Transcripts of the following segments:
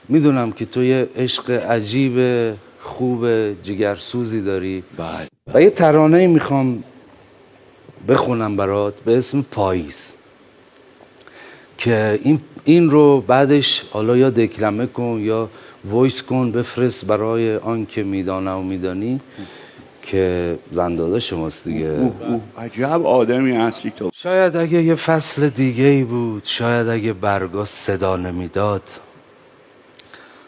میدونم که تو یه عشق عجیب خوب جگرسوزی داری و یه ترانه میخوام بخونم برات به اسم پاییز که این رو بعدش حالا یا دکلمه کن یا وایس کن بفرست برای آن که میدانم و میدانی که زنداده شماست دیگه. عجب آدمی هستی تو. شاید اگه یه فصل دیگه ای بود، شاید اگه برگا صدا نمیداد،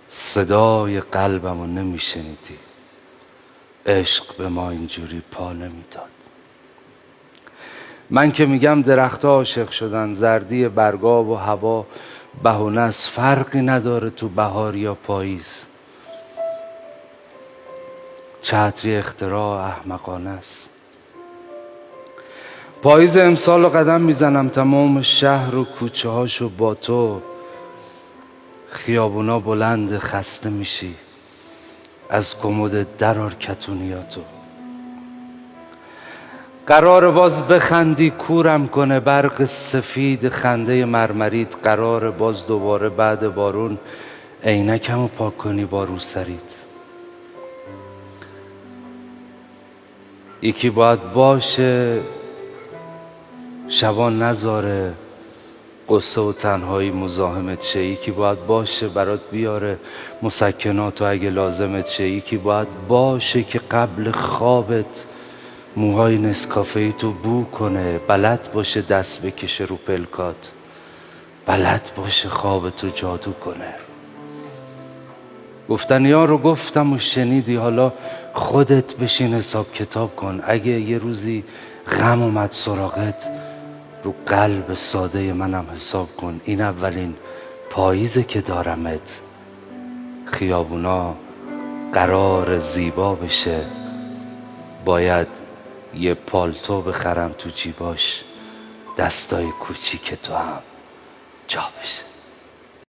صدای قلبمو نمیشنیدی، عشق به ما اینجوری پا نمیداد. من که میگم درختها عاشق شدن، زردی برگا و هوا بهونه است، فرقی نداره تو بهار یا پاییز. چتری اختراع احمقانه است. پاییز امسال رو قدم میزنم، تمام شهر و کوچه هاشو با تو، خیابونا بلند خسته میشی، از کمد درار کتونیاتو. قرار باز بخندی کورم کنه برق سفید خنده مرمرید، قرار باز دوباره بعد بارون عینکمو پاک کنی با روسرید. یکی باید باشه شبا نذاره قصه و تنهایی مزاحمت شه، یکی باید باشه برات بیاره مسکنات و اگه لازمت شه، یکی باید باشه که قبل خوابت موهای نسکافه‌ای تو بو کنه، بلد باشه دست بکشه رو پلکات، بلد باشه خوابتو جادو کنه. گفتنیا رو گفتم و شنیدی، حالا خودت بشین حساب کتاب کن. اگه یه روزی غم اومد سراغت، رو قلب ساده منم حساب کن. این اولین پاییزه که دارمت، خیابونا قرار زیبا بشه، باید یه پالتو بخرم تو جیباش، دستای کوچیک تو هم جا بشه.